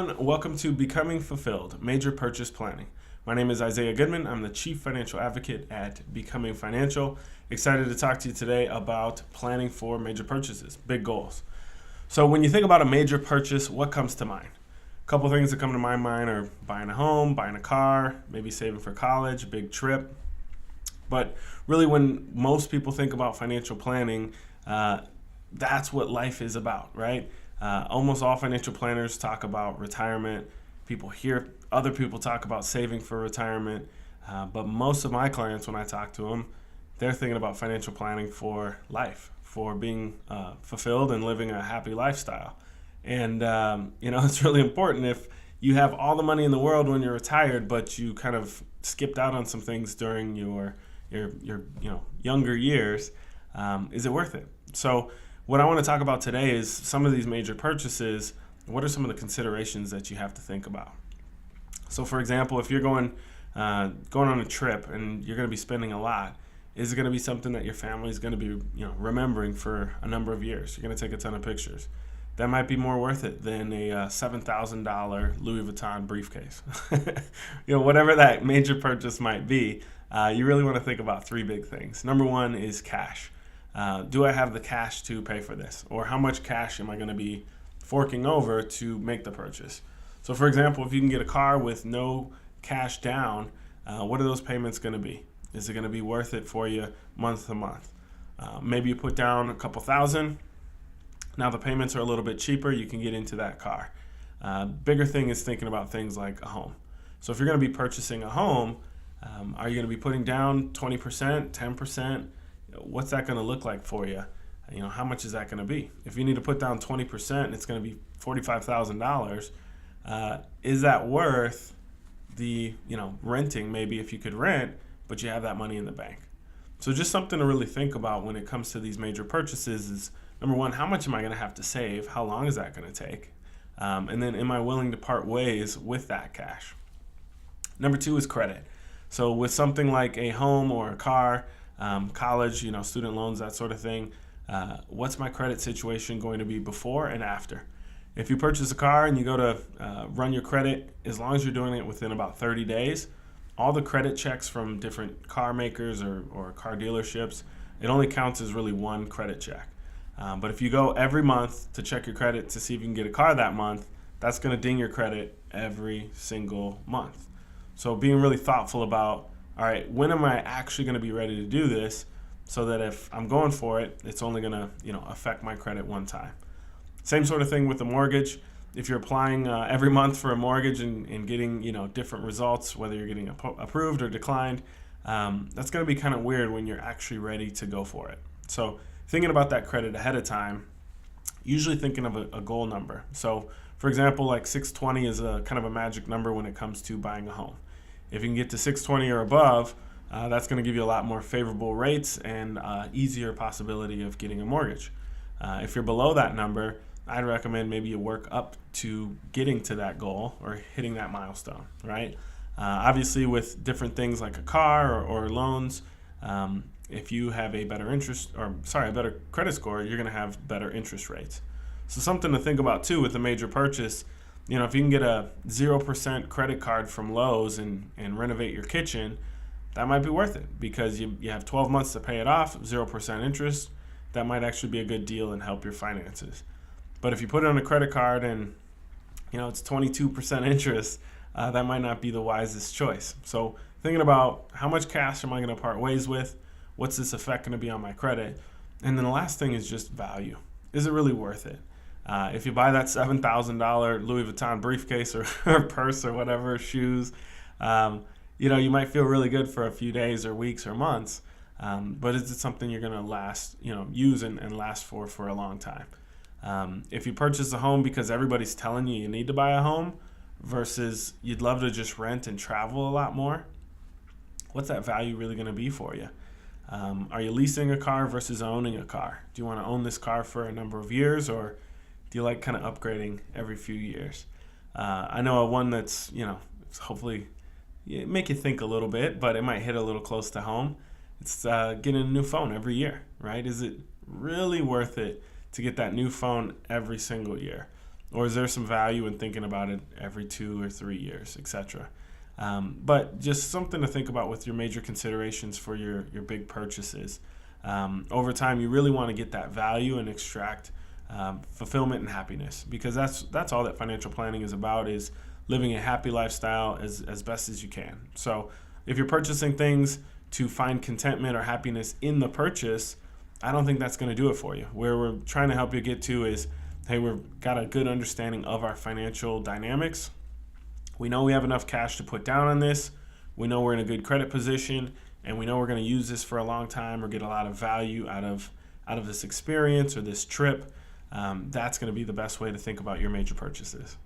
everyone. Welcome to Becoming Fulfilled, Major Purchase Planning. My name is Isaiah Goodman. I'm the Chief Financial Advocate at Becoming Financial. Excited to talk to you today about planning for major purchases, big goals. So when you think about a major purchase, what comes to mind? A couple things that come to my mind are buying a home, buying a car, maybe saving for college, a big trip. But really when most people think about financial planning, that's what life is about, right? Almost all financial planners talk about retirement. People hear other people talk about saving for retirement. But most of my clients, when I talk to them, they're thinking about financial planning for life, for being fulfilled and living a happy lifestyle. And, it's really important if you have all the money in the world when you're retired, but you kind of skipped out on some things during your younger years, is it worth it? So what I want to talk about today is some of these major purchases. What are some of the considerations that you have to think about? So for example, if you're going on a trip and you're going to be spending a lot, is it going to be something that your family is going to be remembering for a number of years? You're going to take a ton of pictures. That might be more worth it than a $7,000 Louis Vuitton briefcase. Whatever that major purchase might be, you really want to think about three big things. Number one is cash. Do I have the cash to pay for this? Or how much cash am I going to be forking over to make the purchase? So for example, if you can get a car with no cash down, what are those payments going to be? Is it going to be worth it for you month to month? Maybe you put down a couple thousand. Now the payments are a little bit cheaper. You can get into that car. Bigger thing is thinking about things like a home. So if you're going to be purchasing a home, are you going to be putting down 20%, 10%? What's that going to look like for you? How much is that going to be? If you need to put down 20%, it's going to be $45,000. Is that worth the, renting? Maybe if you could rent, but you have that money in the bank. So just something to really think about when it comes to these major purchases is, number one, how much am I going to have to save? How long is that going to take? And then am I willing to part ways with that cash? Number two is credit. So with something like a home or a car, college, student loans, that sort of thing, what's my credit situation going to be before and after? If you purchase a car and you go to run your credit, as long as you're doing it within about 30 days, all the credit checks from different car makers or car dealerships, it only counts as really one credit check. But if you go every month to check your credit to see if you can get a car that month, that's going to ding your credit every single month. So being really thoughtful about, all right, when am I actually going to be ready to do this so that if I'm going for it, it's only going to affect my credit one time. Same sort of thing with the mortgage. If you're applying every month for a mortgage and getting different results, whether you're getting approved or declined, that's going to be kind of weird when you're actually ready to go for it. So thinking about that credit ahead of time, usually thinking of a goal number. So for example, like 620 is a kind of a magic number when it comes to buying a home. If you can get to 620 or above, that's going to give you a lot more favorable rates and easier possibility of getting a mortgage. If you're below that number, I'd recommend maybe you work up to getting to that goal or hitting that milestone, right? Obviously with different things like a car or loans, if you have a better credit score, you're going to have better interest rates. So something to think about too with a major purchase, if you can get a 0% credit card from Lowe's and renovate your kitchen, that might be worth it because you have 12 months to pay it off, 0% interest. That might actually be a good deal and help your finances. But if you put it on a credit card and it's 22% interest, that might not be the wisest choice. So thinking about how much cash am I going to part ways with? What's this effect going to be on my credit? And then the last thing is just value. Is it really worth it? If you buy that $7,000 Louis Vuitton briefcase or purse or whatever, shoes, you might feel really good for a few days or weeks or months. But is it something you're going to use and last for a long time? If you purchase a home because everybody's telling you need to buy a home versus you'd love to just rent and travel a lot more, what's that value really going to be for you? Are you leasing a car versus owning a car? Do you want to own this car for a number of years, or do you like kind of upgrading every few years? I know one that's, hopefully make you think a little bit, but it might hit a little close to home. It's getting a new phone every year, right? Is it really worth it to get that new phone every single year? or is there some value in thinking about it every 2 or 3 years, etc.? But just something to think about with your major considerations for your big purchases. Over time, you really want to get that value and extract fulfillment and happiness, because that's all that financial planning is about, is living a happy lifestyle as best as you can. So if you're purchasing things to find contentment or happiness in the purchase, I don't think that's going to do it for you. Where we're trying to help you get to is, hey, we've got a good understanding of our financial dynamics. We know we have enough cash to put down on this. We know we're in a good credit position, and we know we're going to use this for a long time or get a lot of value out of this experience or this trip. That's going to be the best way to think about your major purchases.